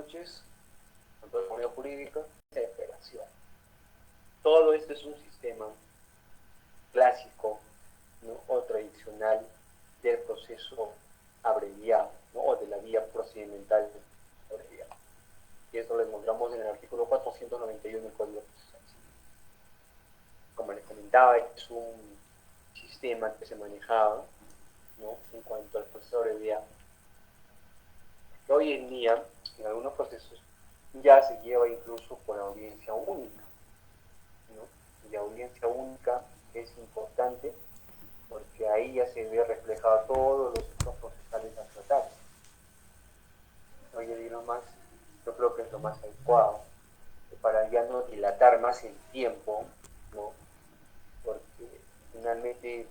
noches, control de comunidad jurídica, desesperación. Todo esto es un sistema clásico, ¿no? O tradicional del proceso abreviado, ¿no? O de la vía procedimental abreviada. Y esto lo encontramos en el artículo 491 del Código Procesal Civil. Como les comentaba, es un sistema que se manejaba, ¿no? En cuanto al proceso abreviado. Hoy en día, en algunos procesos, ya se lleva incluso por audiencia única, ¿no? Y audiencia única es importante porque ahí ya se ve reflejado todos los hechos procesales a tratar. Hoy en día más, yo creo que es lo más adecuado, para ya no dilatar más el tiempo, ¿no? Porque finalmente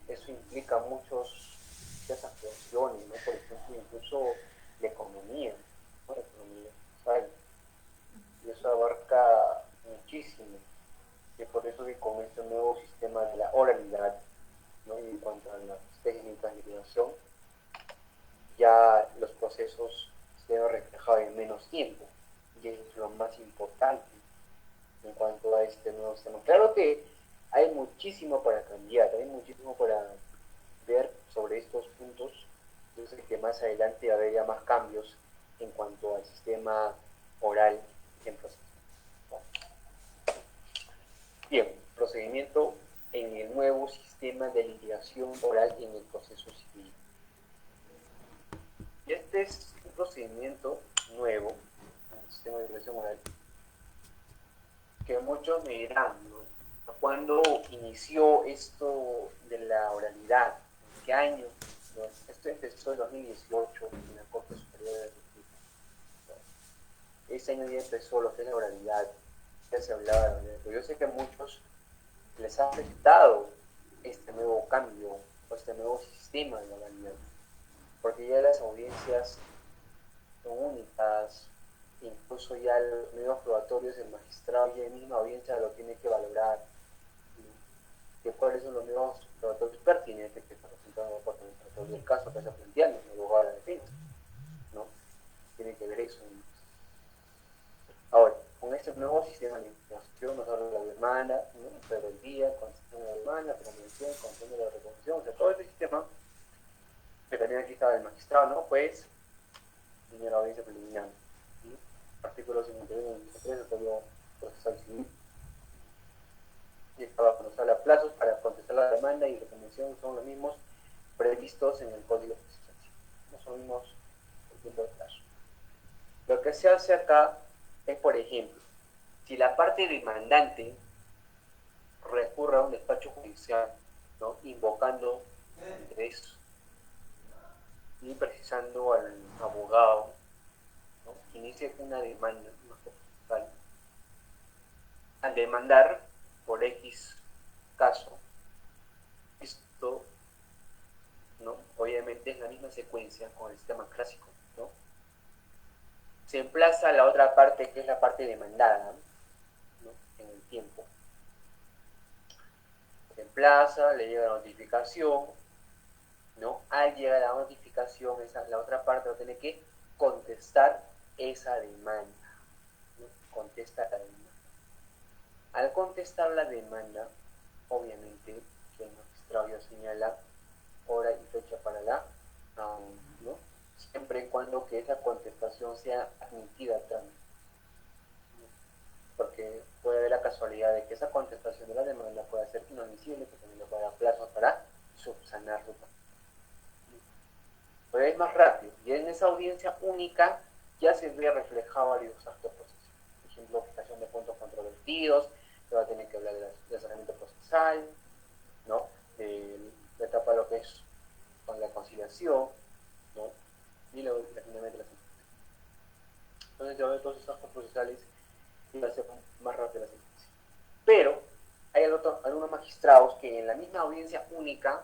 eso implica muchas actuaciones, ¿no? Por ejemplo, incluso la economía, ¿no? La economía social. Y eso abarca muchísimo. Y por eso que con este nuevo sistema de la oralidad, ¿no? Y en cuanto a las técnicas de litigación, ya los procesos se ven reflejados en menos tiempo. Y eso es lo más importante en cuanto a este nuevo sistema. Claro que hay muchísimo para cambiar, hay muchísimo para ver sobre estos puntos. Yo sé que más adelante habría más cambios en cuanto al sistema oral en proceso. Bien, procedimiento en el nuevo sistema de litigación oral en el proceso civil. Y este es un procedimiento nuevo en el sistema de litigación oral que muchos me dirán, ¿no? ¿Cuándo inició esto de la oralidad? ¿En qué año? ¿No? Esto empezó en 2018 en la Corte Superior de Justicia. Ese año ya empezó lo que es la oralidad, ya se hablaba de la oralidad. Pero yo sé que a muchos les ha afectado este nuevo cambio o este nuevo sistema de la oralidad, porque ya las audiencias son únicas, incluso ya los medios probatorios, el magistrado ya en misma audiencia lo tiene que valorar, que cuáles son los medios probatorios pertinentes que está presentando la Corte Administrativa del caso que está planteando en el abogado de la defensa, ¿no? Tiene que ver eso. Ahora, con este nuevo sistema de información nos habla de la demanda, ¿no? Rebeldía, concesión de la demanda, prevención, concesión de la reconstrucción, o sea, todo este sistema, que también aquí estaba el magistrado, ¿no? Pues, en la audiencia preliminar, ¿sí? Artículo 51 y 53 del Código Procesal Civil. Y estaba cuando se habla plazos para contestar la demanda y reconvención son los mismos previstos en el Código Procesal Civil. No son los mismos el tiempo de plazo. Lo que se hace acá es, por ejemplo, si la parte demandante recurre a un despacho judicial, ¿no? Invocando interés y precisando al abogado, ¿no? Que inicie una demanda, una procesal, al demandar por X caso, esto, ¿no? Obviamente es la misma secuencia con el sistema clásico, ¿no? Se emplaza a la otra parte, que es la parte demandada, ¿no? En el tiempo. Se emplaza, le llega la notificación, ¿no? Al llegar a la notificación, la otra parte va a tener que contestar esa demanda, ¿no? Contesta la demanda. Al contestar la demanda, obviamente, que el magistrado ya señala hora y fecha para la, ¿no? Siempre y cuando que esa contestación sea admitida a trámite, ¿no? Porque puede haber la casualidad de que esa contestación de la demanda pueda ser inadmisible, que también le pueda dar plazo para subsanar su parte. Pero es más rápido, y en esa audiencia única ya se ve reflejado los actos procesales. Por ejemplo, fijación de puntos controvertidos, se va a tener que hablar del asesoramiento procesal, ¿no? La etapa de lo que es con la conciliación, ¿no? Y luego finalmente la sentencia. Entonces ya todos esos actos procesales y va a ser más rápida la sentencia. Pero hay algunos magistrados que en la misma audiencia única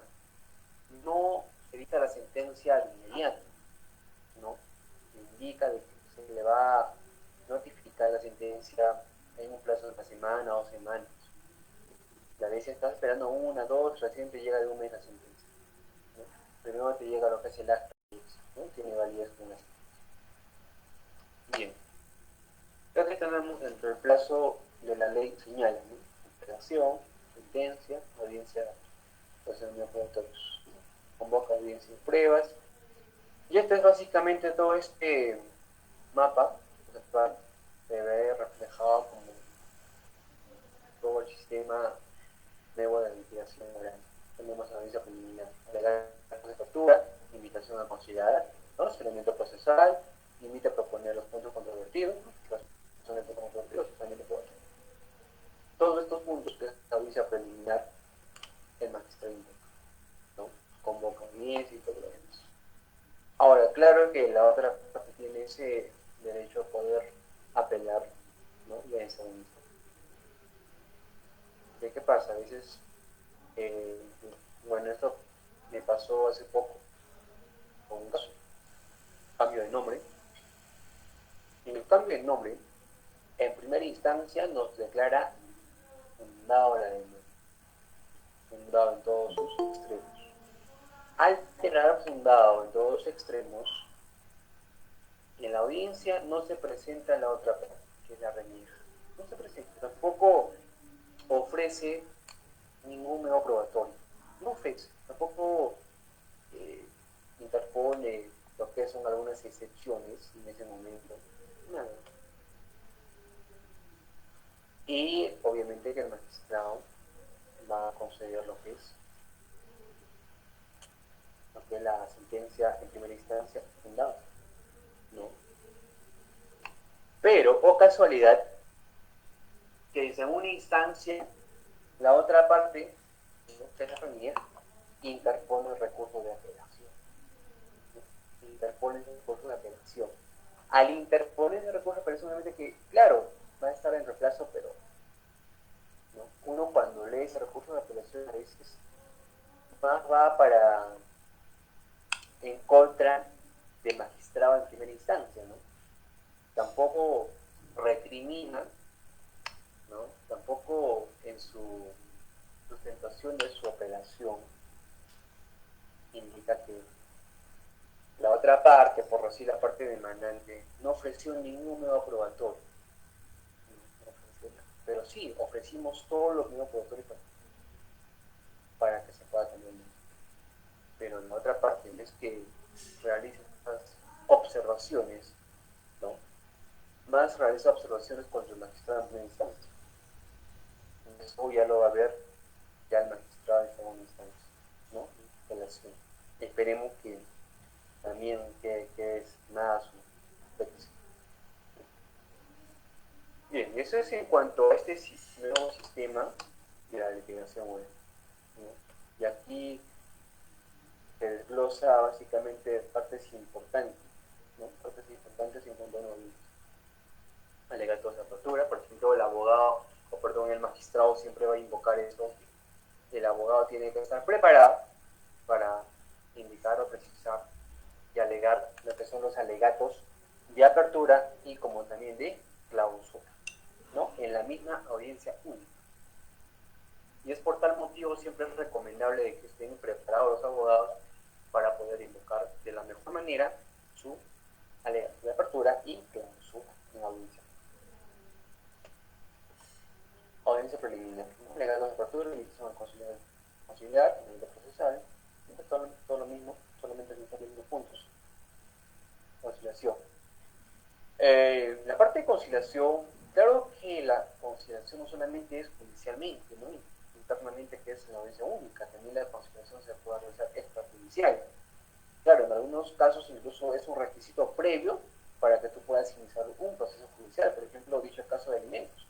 no evita la sentencia de inmediato, ¿no? Indica de que se le va a notificar la sentencia en un plazo de una semana o 2 semanas. Y a veces estás esperando 1, 2, recién te llega de un mes la sentencia, ¿no? Primero te llega lo que es el acta, ¿no? Tiene validez con la sentencia. tenemos dentro del plazo de la ley señala, ¿no? Apelación, sentencia, audiencia, procedimientos probatorios, convoca audiencia y pruebas. Y este es básicamente todo este mapa actual, se ve reflejado como todo el sistema nuevo de litigación oral. Tenemos audiencia preliminar, alegatos de captura, invitación a considerar, ¿no? Procedimiento procesal, limita a proponer los puntos controvertidos, las razones controvertidas, también todos estos puntos que es la audiencia preliminar, el magistrado invoca, ¿no? Convoca audiencia y todo lo demás. Ahora, claro que la otra parte tiene ese derecho a poder apelar, ¿no? Y a esa audiencia. ¿Qué pasa? A veces, bueno, esto me pasó hace poco con un caso, cambio de nombre. En el cambio de nombre, en primera instancia nos declara fundado la demanda, fundado en todos sus extremos. Al tener fundado en todos los extremos, en la audiencia no se presenta la otra parte, que es la reniega. No se presenta, tampoco ofrece ningún medio probatorio. No ofrece, tampoco interpone lo que son algunas excepciones en ese momento. Nada. Y obviamente que el magistrado va a conceder lo que es la sentencia en primera instancia fundada, ¿no? Pero, o casualidad, que en una instancia la otra parte, ¿no?, que es la familia, interpone el recurso de apelación. Interpone el recurso de apelación. Al interponer el recurso de apelación, obviamente que, claro, va a estar en reemplazo, pero ¿no? Uno cuando lee ese recurso de apelación a veces más va para en contra del magistrado en primera instancia, ¿no? Tampoco recrimina, ¿no? Tampoco en su sustentación de su apelación indica que la otra parte, por decir la parte demandante, no ofreció ningún medio probatorio. Pero sí, ofrecimos todos los medios probatorios para que se pueda cambiar. Pero en la otra parte es que realiza estas observaciones, ¿no? Más realiza observaciones contra el magistrado en primera instancia. Eso ya lo va a ver ya el magistrado en segunda instancia, ¿no? Relación. Esperemos que también que es nada su petición. Bien, eso es en cuanto a este nuevo sistema de la litigación web, ¿no? Y aquí se desglosa básicamente partes importantes, ¿no? Partes importantes en cuanto a alegatos de apertura. Por ejemplo, el abogado, o perdón, el magistrado siempre va a invocar esto. El abogado tiene que estar preparado para indicar o precisar y alegar lo que son los alegatos de apertura y como también de clausura, ¿no? En la misma audiencia única. Y es por tal motivo siempre es recomendable de que estén preparados los abogados para poder invocar de la mejor manera su alegato de apertura y clausura en audiencia. Audiencia preliminar, ¿no? Alegatos de apertura, invitación a conciliar, audiencia procesal, todo lo mismo, solamente necesitamos los puntos. Conciliación. La parte de conciliación, claro que la conciliación no solamente es judicialmente, ¿no? Internamente, que es la audiencia única, también la conciliación se puede realizar extrajudicial. Claro, en algunos casos incluso es un requisito previo para que tú puedas iniciar un proceso judicial, por ejemplo, dicho el caso de alimentos.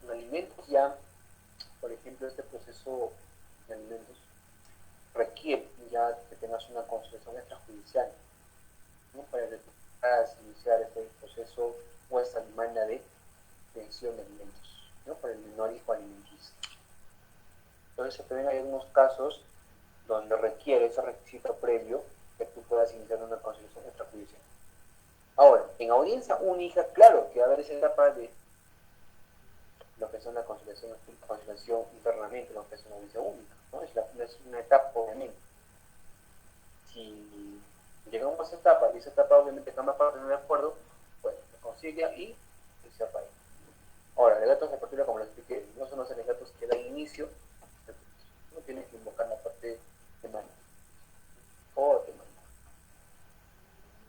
En alimentos ya, por ejemplo, este proceso de alimentos requiere ya que tengas una conciliación extrajudicial, ¿no? Para que puedas iniciar este proceso o esta demanda de pensión de alimentos, ¿no? Por el menor hijo alimenticio. Entonces también hay algunos casos donde requiere ese requisito previo que tú puedas iniciar una conciliación extrajudicial. Ahora, en audiencia única, claro que va a haber esa etapa de lo que es una conciliación internamente, lo que es una audiencia única, ¿no? Es una etapa, obviamente. Si Llegamos a esa etapa, y esa etapa obviamente que ambas partes no de acuerdo, pues se concilia y se apaga. Ahora, alegatos de apertura, como les expliqué, no son los alegatos que dan inicio, no tienes que invocar la parte de mano o de mano.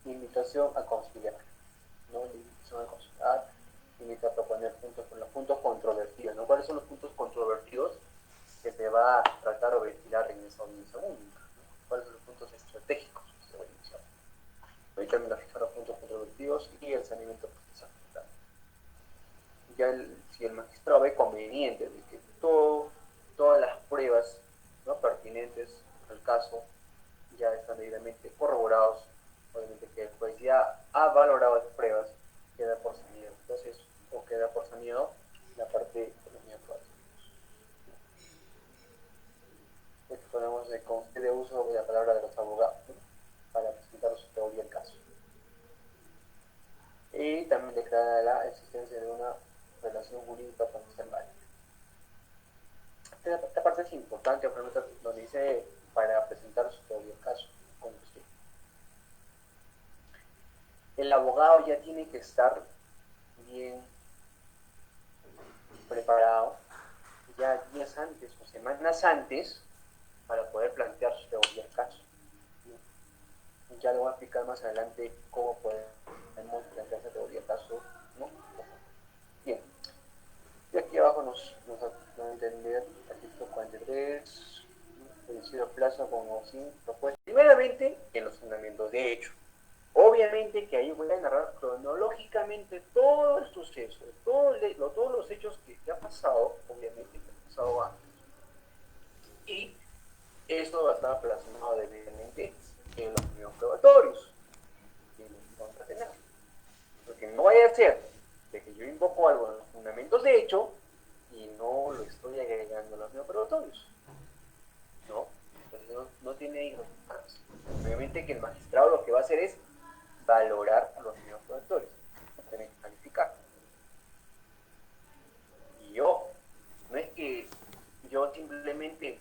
Invitación a conciliar, ¿no? Invitación a conciliar, invita a proponer puntos, los puntos controvertidos, ¿no? ¿Cuáles son los puntos controvertidos que se va a tratar o ventilar en esa audiencia única? ¿No? ¿Cuáles son los puntos estratégicos que se va a iniciar? Ahí también fijar los puntos controvertidos y el saneamiento procesal. Ya si el magistrado ve conveniente de que todas las pruebas, ¿no?, pertinentes al caso ya están debidamente corroborados, obviamente que el juez ya ha valorado las pruebas, queda por saneado. Entonces, o queda por saneado la parte de los miembros. Ponemos de uso de la palabra de los abogados, ¿no?, para presentar su teoría del caso. Y también declara la existencia de una relación jurídica constitucional. Esta parte es importante, donde dice para presentar su teoría del caso. El abogado ya tiene que estar bien preparado, ya días antes o semanas antes, para poder plantear su teoría del caso. Ya le voy a explicar más adelante cómo podemos plantear esa teoría del caso, ¿no? Bien. Y aquí abajo nos va a entender artículo 43, reducido plazo como sin propuesta. Primeramente, en los fundamentos de hecho. Obviamente que ahí voy a narrar cronológicamente todo el suceso, todos los hechos que ha pasado, obviamente que ha pasado antes. Y esto va a estar plasmado debidamente en los medios probatorios que vamos a tener. Porque no vaya a ser de que yo invoco algo en los fundamentos de hecho y no lo estoy agregando a los medios probatorios. ¿No? Entonces no tiene importancia. Obviamente que el magistrado lo que va a hacer es valorar los medios probatorios, tiene que calificar. Y yo, no es que yo simplemente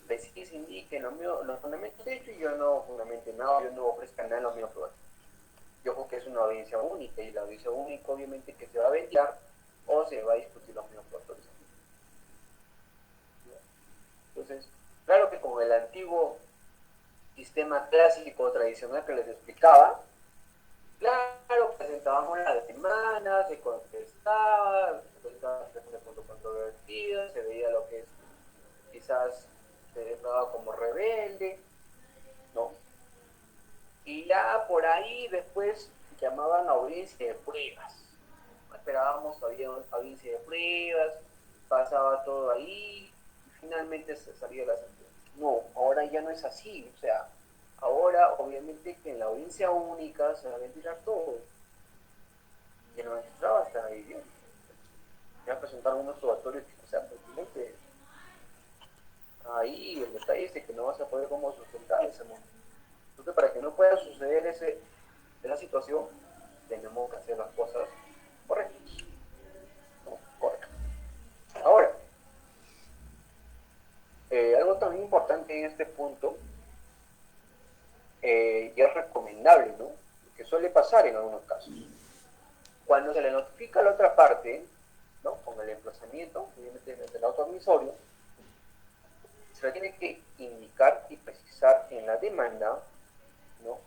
preciso indique los fundamentos de hecho y yo no fundamente nada, yo no ofrezca nada en los medios probatorios. Yo creo que es una audiencia única y la audiencia única obviamente que se va a ventilar o se va a discutir los medios probatorios. Entonces, claro que con el antiguo sistema clásico tradicional que les explicaba, claro, presentábamos la demanda, se contestaba, se presentaba el punto controvertido, se veía lo que es, quizás se declaraba como rebelde, ¿no? Y ya por ahí después llamaban audiencia de pruebas. Esperábamos, había audiencia de pruebas, pasaba todo ahí, y finalmente se salía la sentencia. No, ahora ya no es así, o sea, ahora obviamente que en la audiencia única se va a ventilar todo. Y el magistrado está ahí bien. Ya presentaron unos probatorios que, o sea, pertinentes. Ahí el detalle es que no vas a poder cómo sustentar ese momento. Entonces, para que no pueda suceder esa situación, tenemos que hacer las cosas correctas. ¿No? Correcto. Ahora, algo también importante en este punto, y es recomendable, ¿no?, que suele pasar en algunos casos. Cuando se le notifica a la otra parte, ¿no?, con el emplazamiento, obviamente desde el auto admisorio, se le tiene que indicar y precisar en la demanda, ¿no?,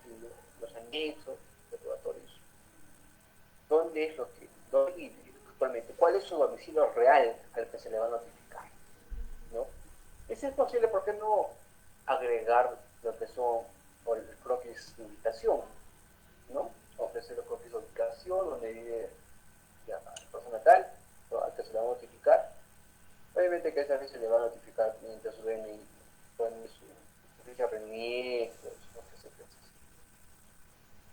los anexos probatorios, dónde es lo que, dónde, actualmente, cuál es su domicilio real al que se le va a notificar, ¿no? Si es posible, ¿por qué no agregar lo que son o el croquis de invitación, ¿no? Ofrecer el croquis de ubicación donde vive la persona tal, ¿no?, al que se le va a notificar. Obviamente que a esa vez se le va a notificar mediante su DNI, con su ficha RENIEC,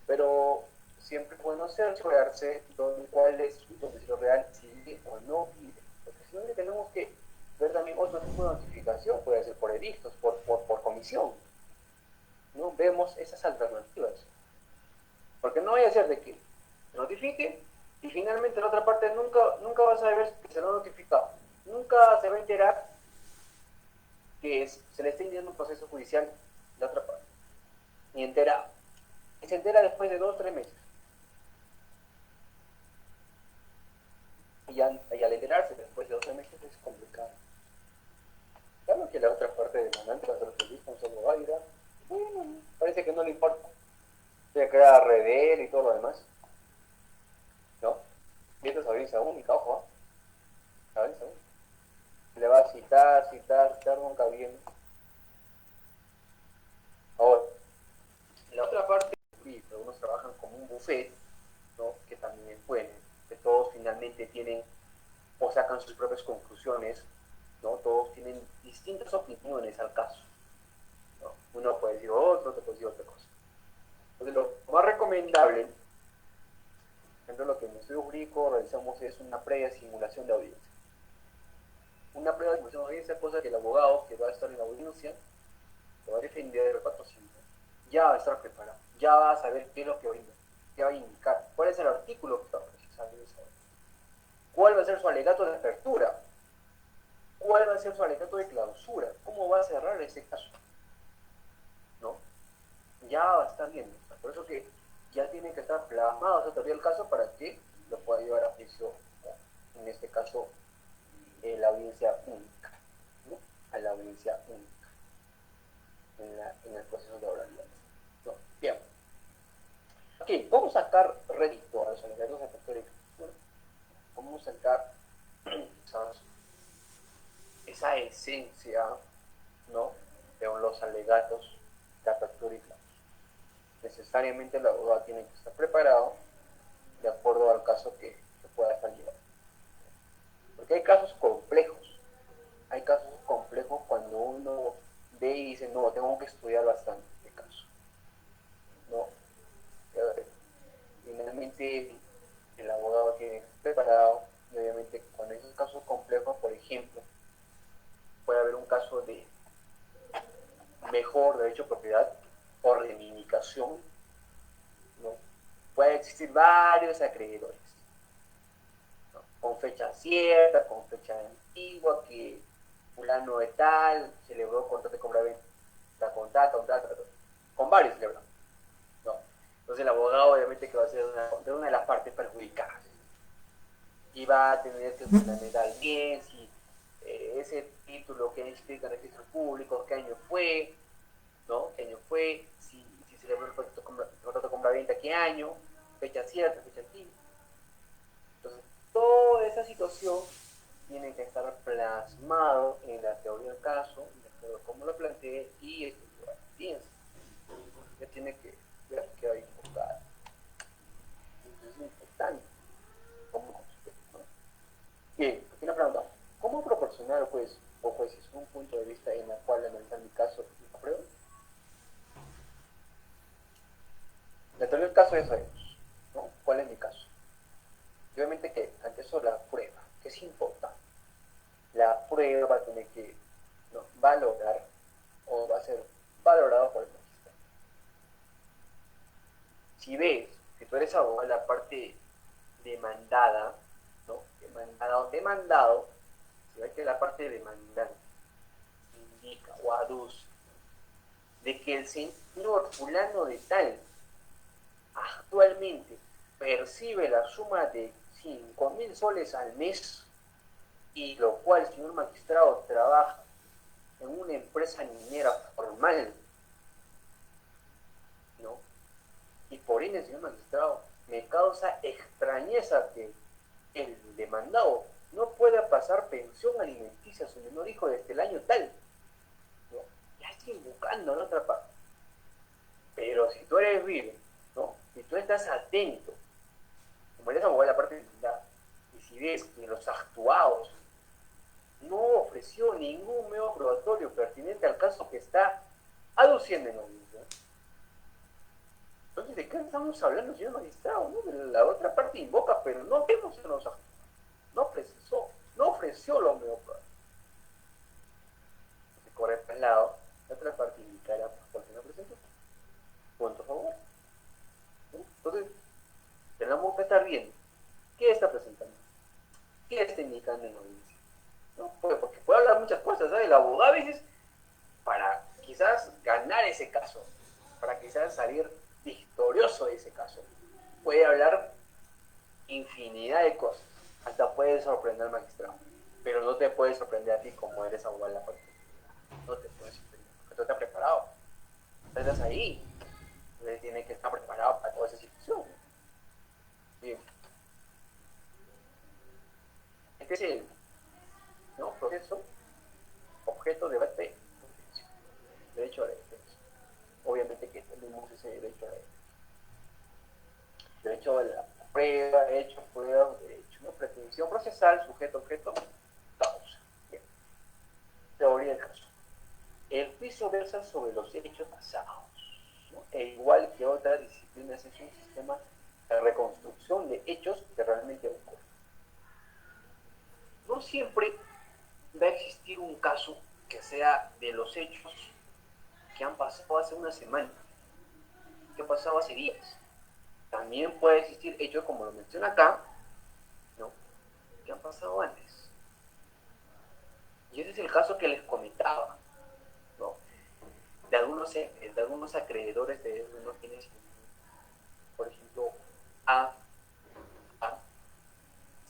pero siempre es bueno cerciorarse cuál es su domicilio real, si vive o no vive, porque si no tenemos que ver también otro tipo de notificación, puede ser por edictos, por comisión, ¿no? Vemos esas alternativas, porque no vaya a ser de que se notifique y finalmente la otra parte nunca va a saber que se lo ha notificado, nunca se va a enterar que se le está iniciando un proceso judicial de otra parte, ni enterado. y se entera después de 2 o 3 meses. Y al enterarse después de 2 o 3 meses es complicado. Claro que la otra parte demandante va a ser feliz con su abogado y dirá, bueno, parece que no le importa. Se queda rever y todo lo demás. ¿No? Y esta es audiencia única, ojo, ¿eh? Audiencia única. Le va a citar, nunca viene. Ahora, la otra parte, algunos trabajan como un buffet, ¿no? Que también pueden, que todos finalmente tienen o sacan sus propias conclusiones, ¿no? Todos tienen distintas opiniones al caso, ¿no? Uno puede decir otro puede decir otra cosa. Entonces, lo más recomendable, dentro de lo que en el estudio jurídico realizamos, es una previa simulación de audiencia. Una previa simulación de audiencia, cosa que el abogado que va a estar en la audiencia, que va a defender el patrocinio, ya va a estar preparado, ya va a saber qué es lo que va a indicar, cuál es el artículo que va a precisar de esa audiencia, cuál va a ser su alegato de apertura, cuál va a ser su alegato de clausura, cómo va a cerrar ese caso, ¿no? Ya va a estar viendo. Por eso que ya tiene que estar plasmado esa teoría del caso para que lo pueda llevar a juicio, en este caso, la audiencia única, ¿no? A la audiencia única en el proceso de oralidad, ¿no? Bien. Ok, ¿cómo sacar rédito a los alegatos de apertura y clausura? ¿Cómo sacar esa esencia, ¿no? De los alegatos de apertura y clausura? Necesariamente el abogado tiene que estar preparado de acuerdo al caso que pueda estar llevando. Porque hay casos complejos cuando uno ve y dice, no, tengo que estudiar bastante este caso. No, finalmente el abogado tiene que estar preparado y obviamente cuando hay esos casos complejos, por ejemplo, puede haber un caso de mejor derecho de propiedad o reivindicación, ¿no? Puede existir varios acreedores, ¿no? Con fecha cierta, con fecha antigua, que fulano de tal celebró contrato de compra-venta con con varios celebró, ¿no? Entonces el abogado obviamente que va a ser una de las partes perjudicadas y va a tener que fundamentar bien si ese título que inscrito en registros públicos, qué año fue, ¿no? ¿Qué año fue? Si celebró el contrato de compra-venta, ¿qué año? Fecha cierta, fecha antigua. Entonces, toda esa situación tiene que estar plasmado en la teoría del caso, de acuerdo a cómo lo planteé, y estructurar la audiencia. Ya tiene que ver qué va a invocar. Entonces, es importante cómo construir, ¿no? Bien, aquí una pregunta. ¿Cómo proporcionar al juez o jueces un punto de vista en el cual analizar mi caso y la prueba? La teoría del caso ya sabemos, ¿no? ¿Cuál es mi caso? Y obviamente que ante eso la prueba, que es importante. La prueba va a tener que, ¿no?, valorar o va a ser valorado por el magistrado. Si ves que tú eres abogado en la parte demandada, ¿no?, demandada o demandado, si ves que la parte demandante indica o aduce de que el señor fulano de tal actualmente percibe la suma de 5.000 soles al mes, y lo cual el señor magistrado trabaja en una empresa minera formal, ¿no? Y por ende el señor magistrado me causa extrañeza que el demandado no pueda pasar pensión alimenticia a su menor hijo desde el año tal, ¿no? Ya estoy buscando en otra parte. Pero si tú eres vivo, ¿no?, si tú estás atento, como eres abogado de la parte de demandada, y si ves que los actuados no ofreció ningún medio probatorio pertinente al caso que está aduciendo en la audiencia, entonces, ¿de qué estamos hablando, señor magistrado? ¿No? De la otra parte invoca, pero no vemos en los actuados. No precisó, no ofreció los medios probatorios. Se corre para el lado, la otra parte indicará por qué no presentó. Punto a favor, ¿no? Entonces, tenemos que estar viendo qué está presentando, qué está indicando en la audiencia, ¿no? Porque puede hablar muchas cosas, ¿sabes? El abogado a veces, para quizás ganar ese caso, para quizás salir victorioso de ese caso, puede hablar infinidad de cosas, hasta puede sorprender al magistrado, pero no te puede sorprender a ti como eres abogado de la parte. No te puede sorprender, porque tú estás preparado, estás ahí, entonces tienes que estar preparado para toda esa situación. Bien. Este es el, ¿no?, proceso, objeto, debate, derecho a la defensa. Obviamente que tenemos ese derecho a la defensa. Derecho a la prueba, derecho, ¿no?, pretensión procesal, sujeto, objeto, causa. Bien. Teoría del caso. El juicio versa sobre los hechos pasados, ¿no?, e igual que otras disciplinas es un sistema de reconstrucción de hechos que realmente ocurren. No siempre va a existir un caso que sea de los hechos que han pasado hace una semana, que han pasado hace días. También puede existir hechos, como lo menciona acá, ¿no?, que han pasado antes. Y ese es el caso que les comentaba, ¿no?, de algunos acreedores de unos bienes, por ejemplo, A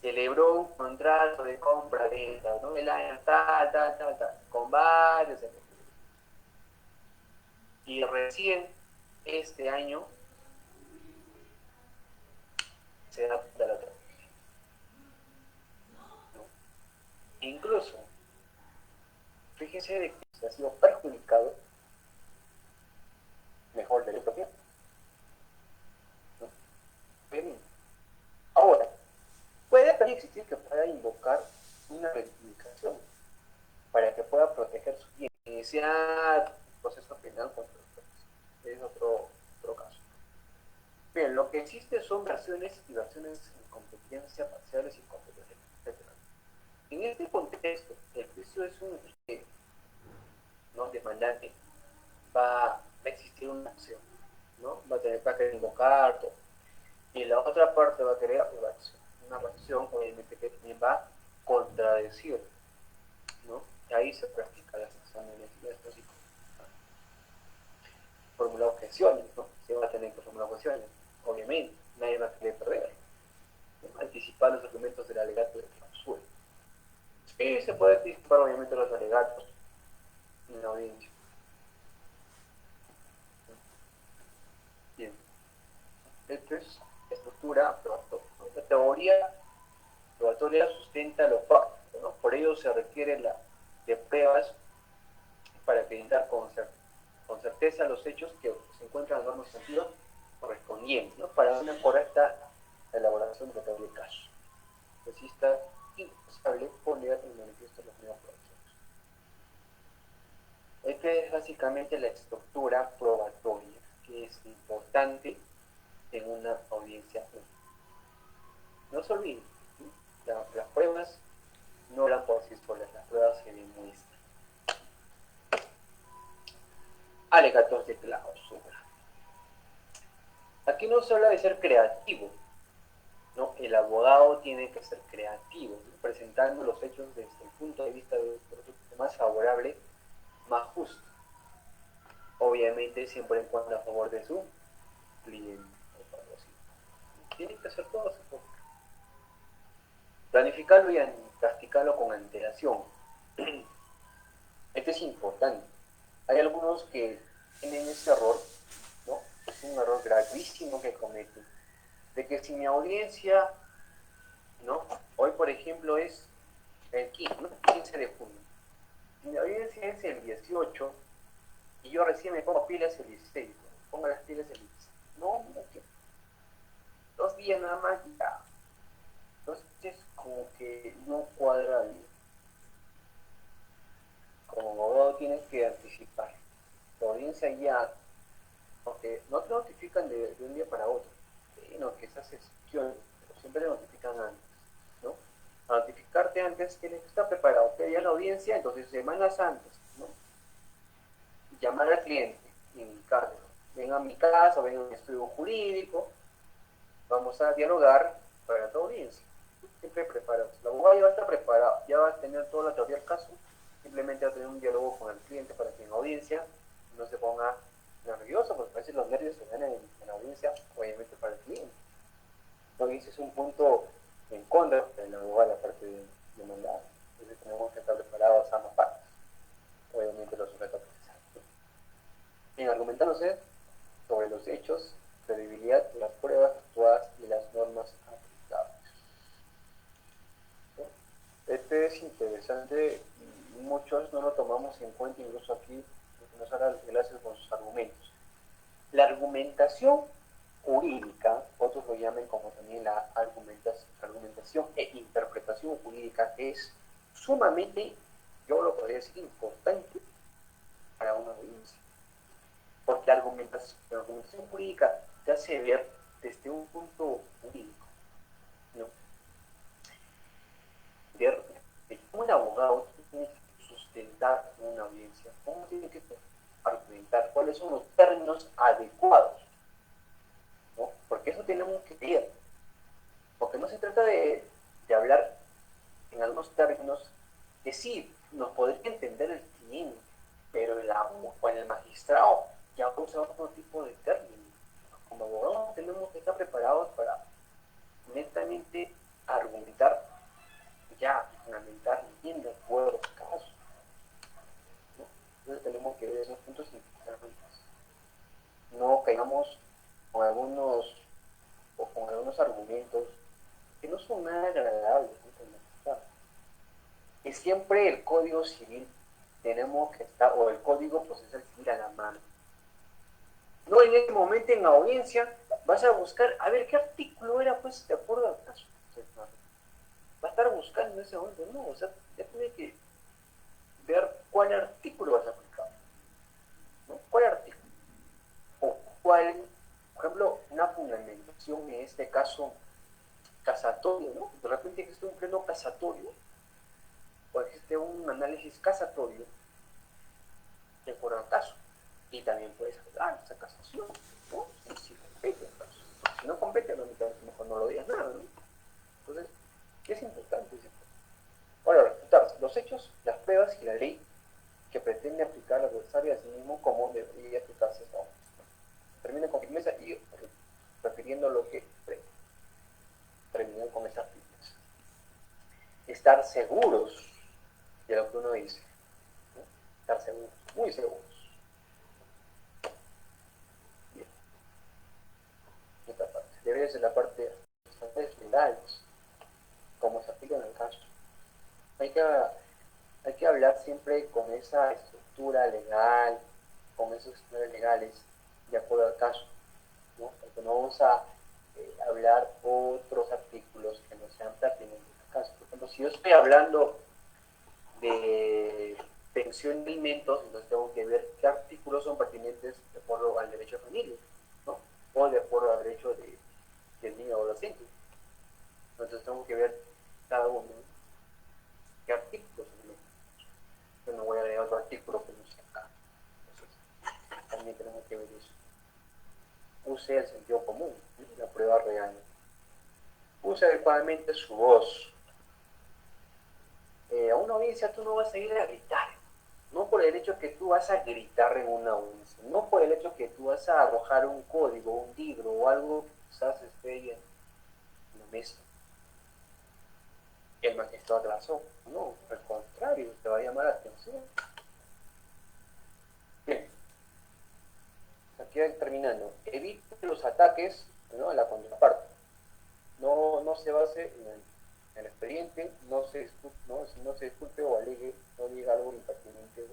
celebró un contrato de compra-venta, ¿no?, el año tal, con varios efectos. Y recién este año se da cuenta la otra, ¿no? Incluso, fíjense de que se ha sido perjudicado mejor de la propiedad, ¿no? Bien. Ahora, puede también existir que pueda invocar una reivindicación para que pueda proteger su bien, iniciar proceso penal contra los jueces. Es otro caso. Bien, lo que existe son versiones y versiones en competencia, parciales y competencias, etc. En este contexto, el juicio es un ¿no?, demandante. Va a existir una acción, ¿no?, va a querer invocar todo. Y la otra parte va a querer una reacción, obviamente, que también va a contradecir, ¿no? Y ahí se practica las exámenes, formular objeciones, ¿no? Se va a tener que formular objeciones, obviamente, nadie va a querer perder, ¿no?, anticipar los argumentos del alegato de clausura. Y se puede anticipar, obviamente, los alegatos en la audiencia. Bien, esto es estructura probatoria. La teoría probatoria sustenta lo fáctico, ¿no? Por ello se requiere de pruebas para acreditar con certeza los hechos que se encuentran en los sentidos correspondientes, ¿no?, para una correcta elaboración de la teoría del caso. Exista indispensable poner en manifiesto las nuevas producciones. Esta es básicamente la estructura probatoria que es importante en una audiencia pública. No se olviden, las pruebas no hablan por sí solas, las pruebas se demuestran. Alegatos de clausura. Aquí no se habla de ser creativo, ¿no? El abogado tiene que ser creativo, ¿no?, presentando los hechos desde el punto de vista más favorable, más justo. Obviamente siempre en cuanto a favor de su cliente. Tiene que hacer todo eso. Planificarlo y practicarlo con antelación. Esto es importante. Hay algunos que tienen ese error, ¿no? Es un error gravísimo que cometen, de que si mi audiencia, ¿no?, hoy por ejemplo es el 15, ¿no?, 15 de junio, si mi audiencia es el 18 y yo recién me pongo pilas el 16, ¿no?, pongo las pilas el 16, no, que 2 días nada más ya. Entonces como que no cuadra bien. Como abogado tienes que anticipar la audiencia ya, porque no te notifican de un día para otro, sino que esas sesiones siempre te notifican antes, ¿no? Para notificarte antes tienes que estar preparado, que haya la audiencia, entonces semanas antes, ¿no?, llamar al cliente, indicarle, ven a mi casa, ven a mi estudio jurídico, vamos a dialogar para tu audiencia. Siempre preparados. La abogada ya va a estar preparado, ya va a tener toda la teoría del caso, simplemente va a tener un diálogo con el cliente para que en audiencia no se ponga nervioso, porque a veces los nervios se dan en la audiencia, obviamente para el cliente. La audiencia es un punto en contra de la abogada, la parte de demandada. Entonces tenemos que estar preparados a ambas partes, obviamente los sujetos procesados. Bien, argumentándose sobre los hechos, credibilidad de las pruebas actuadas y las normas aplicables. Este es interesante, muchos no lo tomamos en cuenta, incluso aquí nos hará enlaces con sus argumentos. La argumentación jurídica, otros lo llaman como también la argumentación e interpretación jurídica, es sumamente, yo lo podría decir, importante para una audiencia. Porque la argumentación jurídica te hace ver desde un punto jurídico, ¿no? Ver cómo el abogado tiene que sustentar una audiencia, cómo tiene que argumentar, cuáles son los términos adecuados, ¿no? Porque eso tenemos que ver. Porque no se trata de hablar en algunos términos que sí nos podría entender el cliente, pero el magistrado ya usa otro tipo de términos. Como abogados tenemos que estar preparados para netamente argumentar ya y fundamentar bien de acuerdo a los casos, ¿no? Entonces tenemos que ver esos puntos importantes. No caigamos con algunos argumentos que no son nada agradables, ¿no? Y siempre el Código Civil tenemos que estar, o el Código Procesal Civil a la mano. No en ese momento en la audiencia vas a buscar, a ver qué artículo era, pues, de acuerdo al caso. Va a estar buscando en ese momento, no, o sea, ya tiene que ver cuál artículo vas a aplicar, ¿no? ¿Cuál artículo? O cuál, por ejemplo, una fundamentación en este caso casatorio, ¿no? De repente existe un pleno casatorio, o existe un análisis casatorio de acuerdo al caso. Y también puedes hablar de esa casación, ¿no? Si compete el caso. Si no compete, mejor no lo digas nada, ¿no? Entonces, ¿qué es importante? Ahora, refutar los hechos, las pruebas y la ley que pretende aplicar al adversario a sí mismo como debería aplicarse esta obra. Termina con firmeza y refiriendo lo que terminó con esa firmeza. Estar seguros de lo que uno dice, ¿no? Estar seguros, muy seguros. Bien. Esta parte. Debe ser la parte de las legales, como se aplica en el caso. Hay que hablar siempre con esa estructura legal, con esos estructuras legales, de acuerdo al caso, ¿no? Porque no vamos a hablar otros artículos que no sean pertinentes al caso. Por ejemplo, si yo estoy hablando de pensión de alimentos, entonces tengo que ver qué artículos son pertinentes de acuerdo al derecho de familia, ¿no? O de acuerdo al derecho del niño o adolescente. Entonces tengo que ver cada uno, ¿no? ¿Qué artículos? Yo no voy a leer otro artículo que no sea acá. Entonces, también tenemos que ver eso. Use el sentido común, ¿no? La prueba real. Use adecuadamente su voz. A una audiencia tú no vas a ir a gritar. No por el hecho que tú vas a gritar en una audiencia. No por el hecho que tú vas a arrojar un código, un libro o algo que quizás esté ahí en la mesa. El magistrado de la razón. No, al contrario, te va a llamar la atención. Bien. Aquí terminando. Evite los ataques, ¿no?, a la contraparte. No se base en el expediente, no se disculpe o alegue, no diga algo impertinente.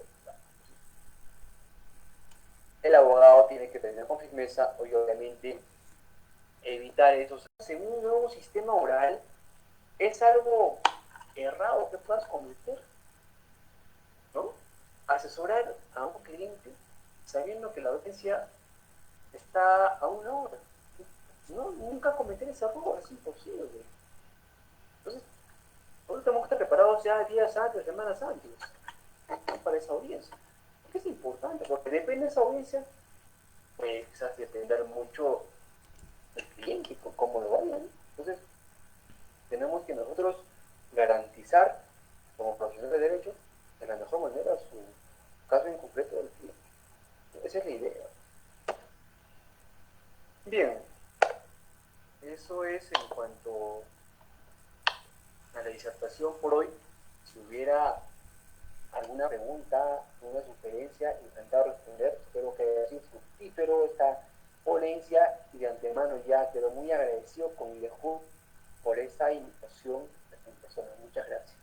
El abogado tiene que tener con firmeza, y obviamente evitar eso. Según un nuevo sistema oral, es algo errado que puedas cometer, ¿no? Asesorar a un cliente sabiendo que la audiencia está a una hora. No, nunca cometer ese error, es imposible. Entonces, nosotros tenemos que estar preparados ya días antes, semanas antes, para esa audiencia. Porque es importante, porque depende de esa audiencia, pues quizás depender mucho del cliente, cómo lo vaya, ¿no? Entonces, tenemos que nosotros garantizar, como profesionales de derecho, de la mejor manera su caso en concreto del cliente. Esa es la idea. eso es en cuanto a la disertación por hoy. Si hubiera alguna pregunta, una sugerencia, encantado de responder. Espero que haya sido fructífero esta ponencia y de antemano ya quedo muy agradecido con Ilehun por esa invitación en persona. Muchas gracias.